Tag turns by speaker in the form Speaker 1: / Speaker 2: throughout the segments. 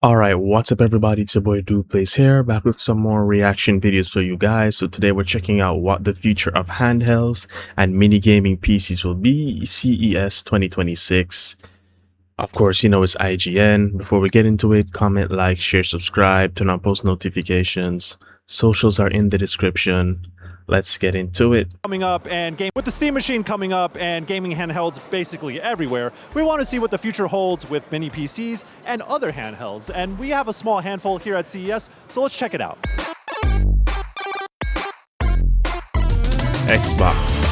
Speaker 1: Alright, what's up everybody, it's your boy Plays here, back with some more reaction videos for you guys. So today we're checking out what the future of handhelds and mini gaming PCs will be, CES 2026. Of course, you know it's IGN. Before we get into it, comment, like, share, subscribe, turn on post notifications. Socials are in the description. Let's get into it.
Speaker 2: Coming up and game with the Steam Machine coming up and gaming handhelds basically everywhere, we want to see what the future holds with mini PCs and other handhelds, and we have a small handful here at CES, so let's check it out.
Speaker 1: Xbox.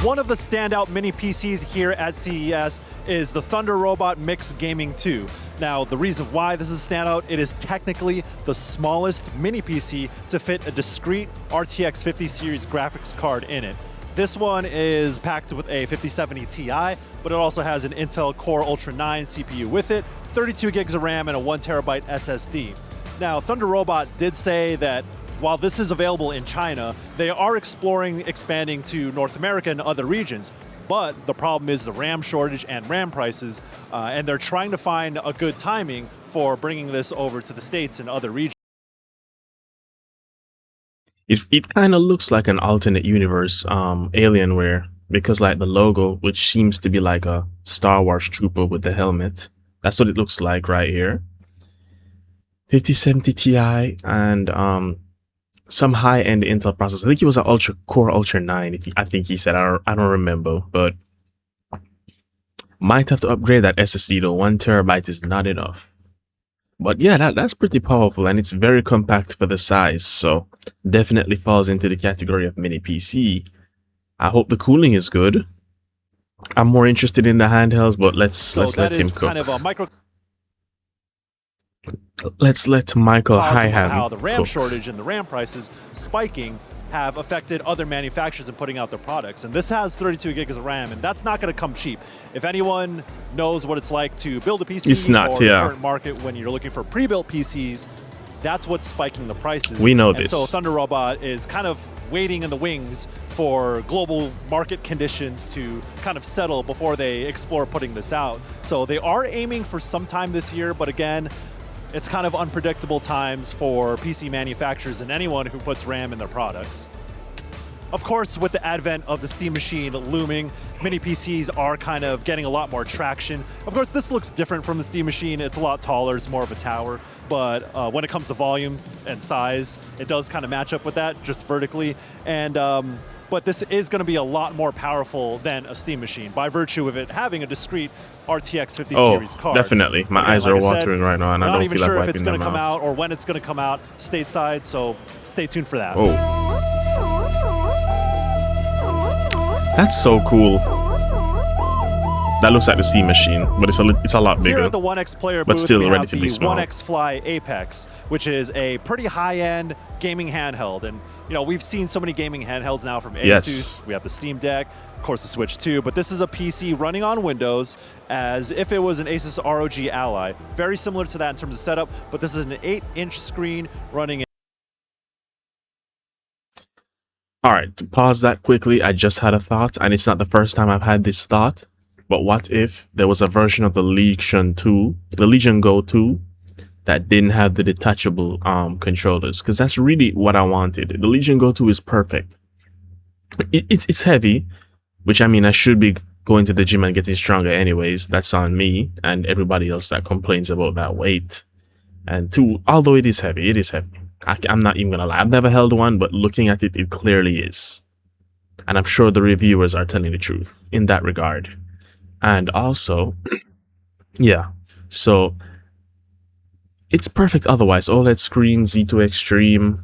Speaker 2: One of the standout mini PCs here at CES is the Thunder Robot Mix Gaming 2. Now, the reason why this is a standout, it is technically the smallest mini PC to fit a discrete RTX 50 series graphics card in it. This one is packed with a 5070 Ti, but it also has an Intel Core Ultra 9 CPU with it, 32 gigs of RAM, and a 1 terabyte SSD. Now, Thunder Robot did say that while this is available in China, they are exploring expanding to North America and other regions. But the problem is the RAM shortage and RAM prices, and they're trying to find a good timing for bringing this over to the States and other regions.
Speaker 1: It kind of looks like an alternate universe Alienware, because like the logo, which seems to be like a Star Wars trooper with the helmet, that's what it looks like right here. 5070 Ti and some high-end Intel processor. I think it was an Core Ultra 9. I think he said. I don't remember, but might have to upgrade that SSD though. 1 terabyte is not enough. But yeah, that's pretty powerful, and it's very compact for the size. So definitely falls into the category of mini PC. I hope the cooling is good. I'm more interested in the handhelds, but let's let him cook.
Speaker 2: Kind of a micro.
Speaker 1: Let's let Michael Highham
Speaker 2: how the RAM
Speaker 1: cook.
Speaker 2: shortage and the RAM prices spiking have affected other manufacturers in putting out their products. And this has 32 gigs of RAM, and that's not going to come cheap. If anyone knows what it's like to build a PC
Speaker 1: It's not,
Speaker 2: or the
Speaker 1: yeah.
Speaker 2: current market when you're looking for pre-built PCs, that's what's spiking the prices.
Speaker 1: We know
Speaker 2: and
Speaker 1: this.
Speaker 2: So Thunder Robot is kind of waiting in the wings for global market conditions to kind of settle before they explore putting this out. So they are aiming for sometime this year, but again, it's kind of unpredictable times for PC manufacturers and anyone who puts RAM in their products. Of course, with the advent of the Steam Machine looming, mini PCs are kind of getting a lot more traction. Of course, this looks different from the Steam Machine. It's a lot taller, it's more of a tower. But when it comes to volume and size, it does kind of match up with that, just vertically. And but this is going to be a lot more powerful than a Steam Machine by virtue of it having a discrete RTX 50 series card.
Speaker 1: Definitely. My eyes are watering right now, and I don't
Speaker 2: even
Speaker 1: feel
Speaker 2: sure
Speaker 1: like
Speaker 2: if it's
Speaker 1: wiping
Speaker 2: going to
Speaker 1: them
Speaker 2: come
Speaker 1: out.
Speaker 2: out or when it's going to come out stateside, so stay tuned for that.
Speaker 1: Oh, that's so cool. That looks like the Steam Machine, but it's a lot bigger.
Speaker 2: Here at the 1X Player
Speaker 1: but
Speaker 2: booth,
Speaker 1: still
Speaker 2: we have
Speaker 1: relatively
Speaker 2: the
Speaker 1: small.
Speaker 2: 1X Fly Apex, which is a pretty high-end gaming handheld. And you know, we've seen so many gaming handhelds now from Asus.
Speaker 1: Yes.
Speaker 2: We have the Steam Deck, of course the Switch 2, but this is a PC running on Windows as if it was an Asus ROG Ally. Very similar to that in terms of setup, but this is an 8-inch screen running.
Speaker 1: All right, to pause that quickly, I just had a thought, and it's not the first time I've had this thought. But what if there was a version of the Legion Go 2, that didn't have the detachable controllers? Because that's really what I wanted. The Legion Go 2 is perfect. It's heavy, which I mean I should be going to the gym and getting stronger anyways. That's on me and everybody else that complains about that weight. And two, although it is heavy, I'm not even gonna lie. I've never held one, but looking at it, it clearly is. And I'm sure the reviewers are telling the truth in that regard. And also, yeah, so it's perfect otherwise. OLED screen, Z2 Extreme.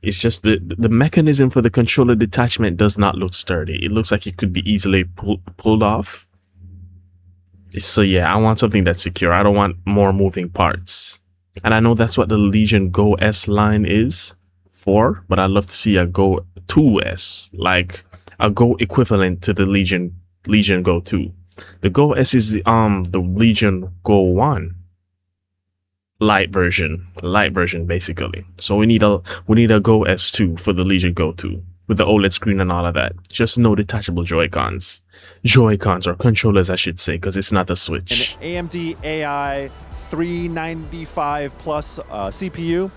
Speaker 1: It's just the mechanism for the controller detachment does not look sturdy. It looks like it could be easily pulled off. So yeah, I want something that's secure. I don't want more moving parts. And I know that's what the Legion Go S line is for, but I'd love to see a Go 2S, like a Go equivalent to the Legion Go 2. The Go S is the Legion Go 1 light version basically. So we need a Go S2 for the Legion Go 2 with the OLED screen and all of that. Just no detachable Joy-Cons or controllers, I should say, because it's not a Switch.
Speaker 2: An AMD AI 395 plus CPU,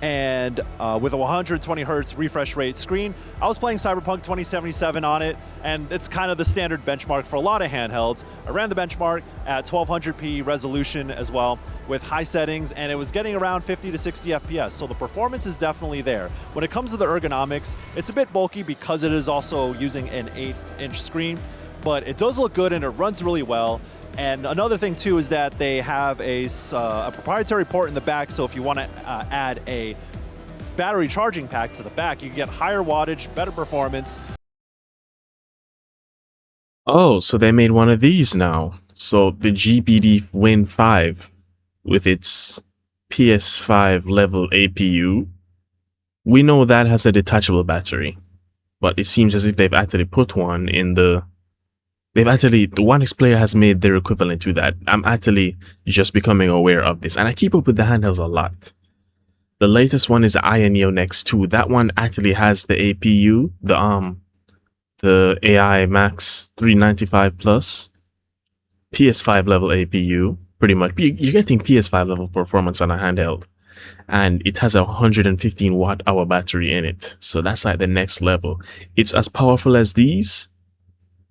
Speaker 2: and with a 120 hertz refresh rate screen. I was playing Cyberpunk 2077 on it, and it's kind of the standard benchmark for a lot of handhelds. I ran the benchmark at 1200p resolution as well with high settings, and it was getting around 50 to 60 FPS, so the performance is definitely there. When it comes to the ergonomics, it's a bit bulky because it is also using an 8-inch screen, but it does look good and it runs really well. And another thing too is that they have a proprietary port in the back, so if you want to add a battery charging pack to the back, you can get higher wattage, better performance.
Speaker 1: Oh, so they made one of these now. So the GPD Win 5 with its PS5 level APU, we know that has a detachable battery, but it seems as if they've actually put one in the the 1x player has made their equivalent to that. I'm actually just becoming aware of this, and I keep up with the handhelds a lot. The latest one is the Neo Next 2. That one actually has the APU, the AI Max 395 plus PS5 level APU. Pretty much, you're getting PS5 level performance on a handheld, and it has a 115 watt hour battery in it. So that's like the next level. It's as powerful as these,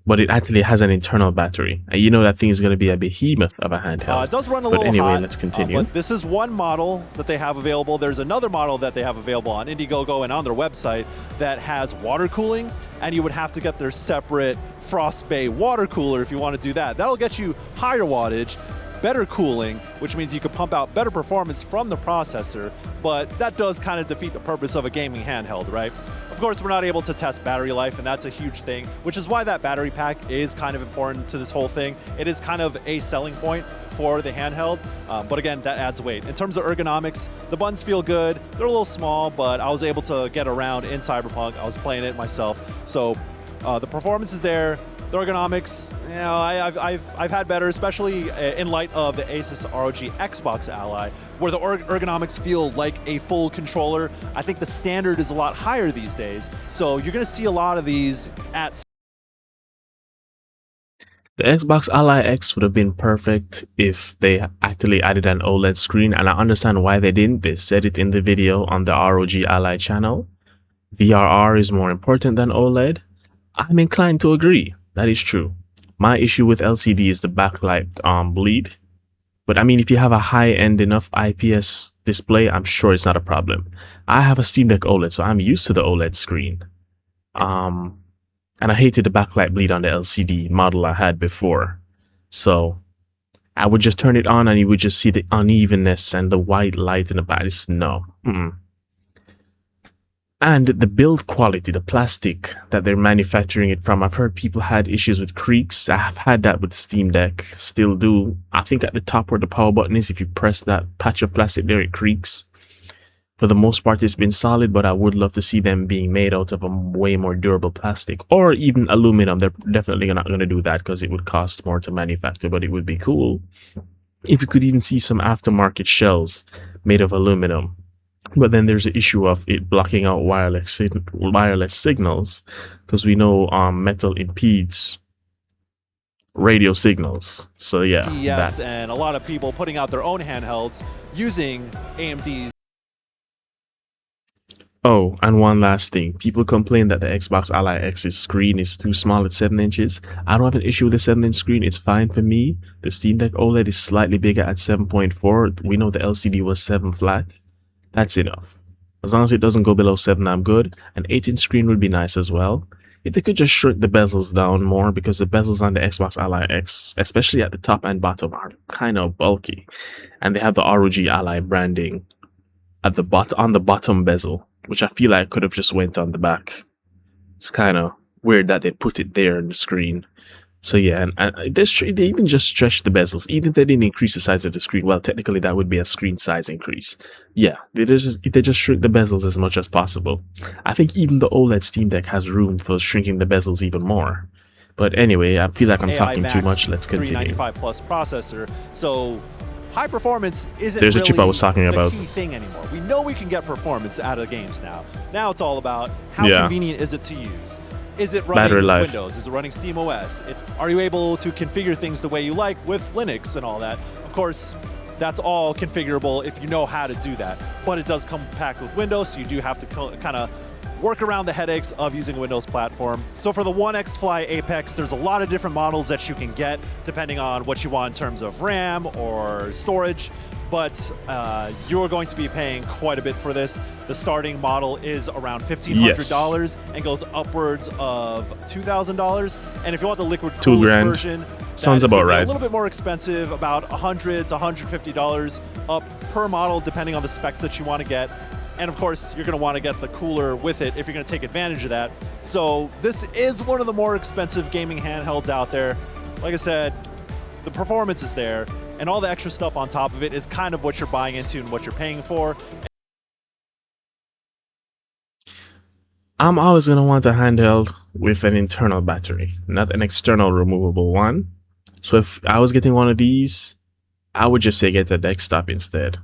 Speaker 1: but it actually has an internal battery. And you know that thing is going to be a behemoth of a handheld.
Speaker 2: It does run a
Speaker 1: but
Speaker 2: little
Speaker 1: anyway,
Speaker 2: hot,
Speaker 1: let's continue.
Speaker 2: but this is one model that they have available. There's another model that they have available on Indiegogo and on their website that has water cooling, and you would have to get their separate Frost Bay water cooler if you want to do that. That'll get you higher wattage, better cooling, which means you could pump out better performance from the processor, but that does kind of defeat the purpose of a gaming handheld, right? Of course, we're not able to test battery life, and that's a huge thing, which is why that battery pack is kind of important to this whole thing. It is kind of a selling point for the handheld, but again, that adds weight. In terms of ergonomics, the buttons feel good. They're a little small, but I was able to get around in Cyberpunk. I was playing it myself, so the performance is there. The ergonomics, you know, I've had better, especially in light of the Asus ROG Xbox Ally, where the ergonomics feel like a full controller. I think the standard is a lot higher these days, so you're going to see a lot of these at.
Speaker 1: The Xbox Ally X would have been perfect if they actually added an OLED screen, and I understand why they didn't. They said it in the video on the ROG Ally channel. VRR is more important than OLED. I'm inclined to agree. That is true. My issue with LCD is the backlight bleed. But I mean, if you have a high-end enough IPS display, I'm sure it's not a problem. I have a Steam Deck OLED, so I'm used to the OLED screen. And I hated the backlight bleed on the LCD model I had before. So I would just turn it on and you would just see the unevenness and the white light in the back. No. And the build quality, the plastic that they're manufacturing it from, I've heard people had issues with creaks. I've had that with the Steam Deck, still do. I think at the top where the power button is, if you press that patch of plastic there, it creaks. For the most part, it's been solid, but I would love to see them being made out of a way more durable plastic, or even aluminum. They're definitely not going to do that because it would cost more to manufacture, but it would be cool if you could even see some aftermarket shells made of aluminum. But then there's the issue of it blocking out wireless signals, because we know metal impedes radio signals. So yeah,
Speaker 2: yes, and a lot of people putting out their own handhelds using AMD's.
Speaker 1: Oh, and one last thing. People complain that the Xbox Ally X's screen is too small at 7 inches. I don't have an issue with the 7-inch screen. It's fine for me. The Steam Deck OLED is slightly bigger at 7.4. We know the LCD was 7 flat. That's enough. As long as it doesn't go below 7, I'm good. An 8-inch screen would be nice as well. If they could just shrink the bezels down more, because the bezels on the Xbox Ally X, especially at the top and bottom, are kind of bulky. And they have the ROG Ally branding at the on the bottom bezel, which I feel like could have just went on the back. It's kind of weird that they put it there on the screen. So yeah, and they even just stretched the bezels. Even if they didn't increase the size of the screen, well, technically that would be a screen size increase. Yeah, they just shrink the bezels as much as possible. I think even the OLED Steam Deck has room for shrinking the bezels even more. But anyway, I feel like I'm talking too much. Let's continue.
Speaker 2: 395 plus processor, so high performance isn't
Speaker 1: There's
Speaker 2: really
Speaker 1: a chip I was talking about.
Speaker 2: the key thing anymore. We know we can get performance out of games now. Now it's all about how
Speaker 1: Yeah.
Speaker 2: convenient is it to use. Is it running Windows? Is it running SteamOS? Are you able to configure things the way you like with Linux and all that? Of course, That's all configurable if you know how to do that. But it does come packed with Windows, so you do have to kind of work around the headaches of using a Windows platform. So for the One X Fly Apex, there's a lot of different models that you can get depending on what you want in terms of RAM or storage, but you're going to be paying quite a bit for this. The starting model is around $1,500 and goes upwards of $2,000. And if you want the liquid cooled version,
Speaker 1: sounds about right.
Speaker 2: A little bit more expensive, about $100 to $150 up per model, depending on the specs that you want to get. And of course, you're going to want to get the cooler with it if you're going to take advantage of that. So this is one of the more expensive gaming handhelds out there. Like I said, the performance is there, and all the extra stuff on top of it is kind of what you're buying into and what you're paying for.
Speaker 1: I'm always going to want a handheld with an internal battery, not an external removable one. So if I was getting one of these, I would just say get a desktop instead.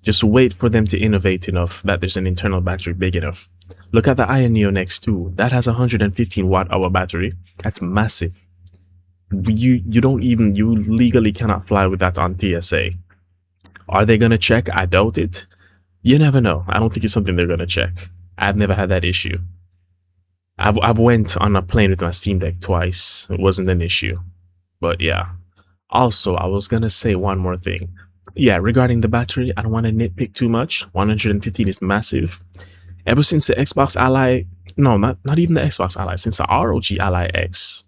Speaker 1: Just wait for them to innovate enough that there's an internal battery big enough. Look at the Ion Neo Next 2. That has a 115 watt-hour battery. That's massive. You legally cannot fly with that on TSA. Are they going to check? I doubt it. You never know. I don't think it's something they're going to check. I've never had that issue. I've went on a plane with my Steam Deck twice. It wasn't an issue. But yeah. Also, I was going to say one more thing. Yeah, regarding the battery, I don't want to nitpick too much. 115 is massive. Ever since the Xbox Ally, no, not even the Xbox Ally, since the ROG Ally X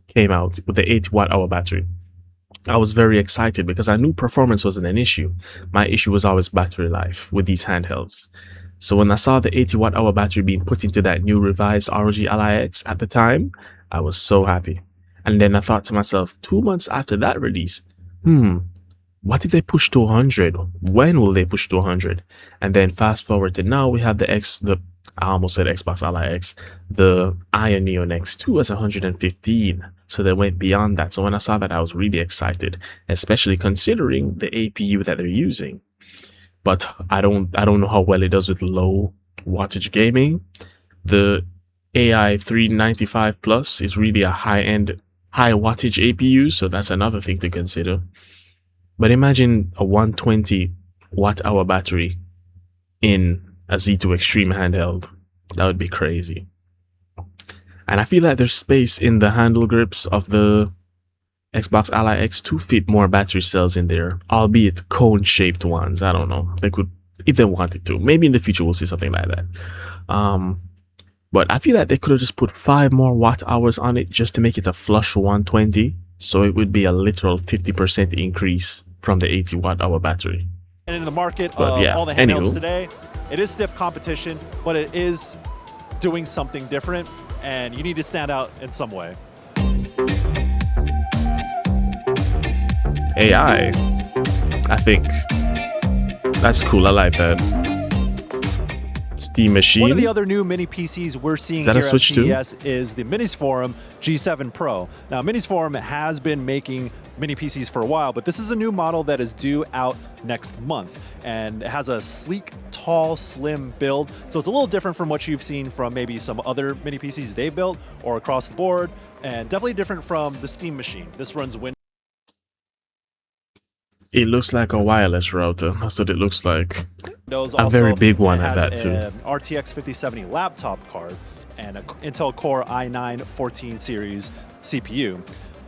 Speaker 1: came out with the 80 watt-hour battery, I was very excited because I knew performance wasn't an issue. My issue was always battery life with these handhelds. So when I saw the 80 watt-hour battery being put into that new revised ROG Ally X at the time, I was so happy. And then I thought to myself, 2 months after that release, what if they push to 100? When will they push to 100? And then fast forward to now, we have I almost said Xbox Ally X, the Ion Neo Next 2 as 115. So they went beyond that. So when I saw that, I was really excited, especially considering the APU that they're using. But I don't know how well it does with low wattage gaming. The AI 395 Plus is really a high-end, high wattage APU, so that's another thing to consider. But imagine a 120 watt-hour battery in a Z2 Extreme handheld. That would be crazy. And I feel like there's space in the handle grips of the Xbox Ally X to fit more battery cells in there, albeit cone-shaped ones. I don't know. They could, if they wanted to. Maybe in the future we'll see something like that. But I feel like they could have just put 5 more watt-hours on it just to make it a flush 120. So it would be a literal 50% increase from the 80 watt-hour battery.
Speaker 2: And in the market of all the handhelds today, it is stiff competition, but it is doing something different, and you need to stand out in some way.
Speaker 1: AI, I think that's cool. I like that. Steam Machine.
Speaker 2: One of the other new mini PCs we're seeing here at CES is the Minis Forum G7 Pro. Now, Minis Forum has been making mini PCs for a while, but this is a new model that is due out next month, and it has a sleek, tall, slim build. So it's a little different from what you've seen from maybe some other mini PCs they've built or across the board, and definitely different from the Steam Machine. This runs Windows.
Speaker 1: It looks like a wireless router. That's what it looks like. A very big one at that too.
Speaker 2: An RTX 5070 laptop card and an Intel Core i9 14 series CPU.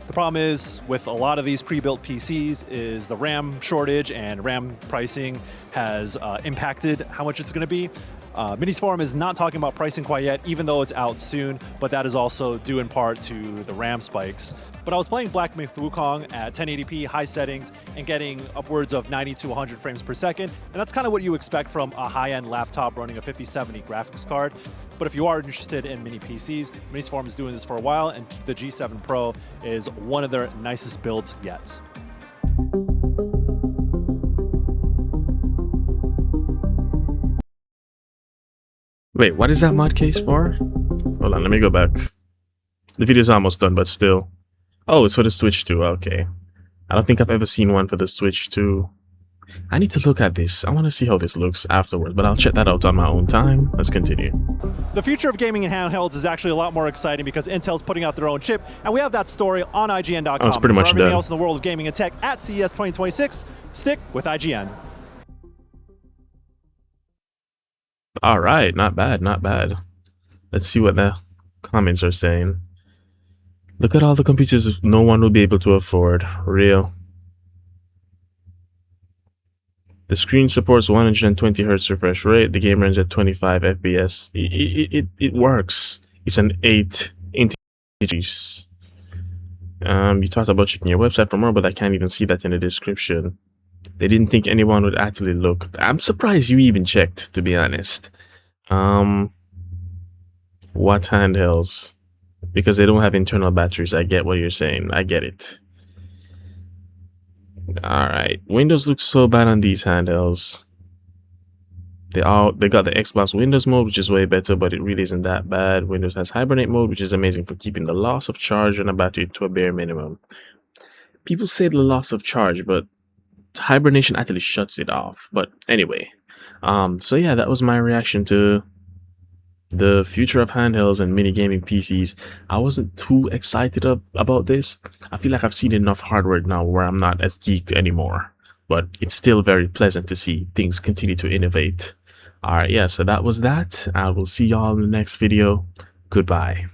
Speaker 2: The problem is with a lot of these pre-built PCs is the RAM shortage, and RAM pricing has impacted how much it's going to be. Minis Forum is not talking about pricing quite yet, even though it's out soon, but that is also due in part to the RAM spikes. But I was playing Black Myth Wukong at 1080p high settings and getting upwards of 90 to 100 frames per second, and that's kind of what you expect from a high-end laptop running a 5070 graphics card. But if you are interested in mini PCs, Minis Forum is doing this for a while, and the G7 Pro is one of their nicest builds yet.
Speaker 1: Wait, what is that mod case for? Hold on, let me go back. The video's almost done, but still. Oh, it's for the Switch 2, okay. I don't think I've ever seen one for the Switch 2. I need to look at this. I want to see how this looks afterwards, but I'll check that out on my own time. Let's continue.
Speaker 2: The future of gaming in handhelds is actually a lot more exciting because Intel's putting out their own chip, and we have that story on IGN.com.
Speaker 1: Oh, it's pretty much
Speaker 2: For everything
Speaker 1: done.
Speaker 2: else in the world of gaming and tech at CES 2026, stick with IGN.
Speaker 1: All right, not bad, not bad. Let's see what the comments are saying. Look at all the computers no one will be able to afford. Real. The screen supports 120 Hz refresh rate. The game runs at 25 FPS. It works. It's an 8-inch. You talked about checking your website for more, but I can't even see that in the description. They didn't think anyone would actually look. I'm surprised you even checked, to be honest. What handhelds? Because they don't have internal batteries. I get what you're saying. I get it. Alright. Windows looks so bad on these handhelds. They got the Xbox Windows mode, which is way better, but it really isn't that bad. Windows has hibernate mode, which is amazing for keeping the loss of charge on a battery to a bare minimum. People say the loss of charge, but hibernation actually shuts it off. But anyway, so yeah, that was my reaction to the future of handhelds and mini gaming PCs. I wasn't too excited about this. I feel like I've seen enough hardware now where I'm not as geeked anymore. But it's still very pleasant to see things continue to innovate. Alright, yeah, so that was that. I will see y'all in the next video. Goodbye.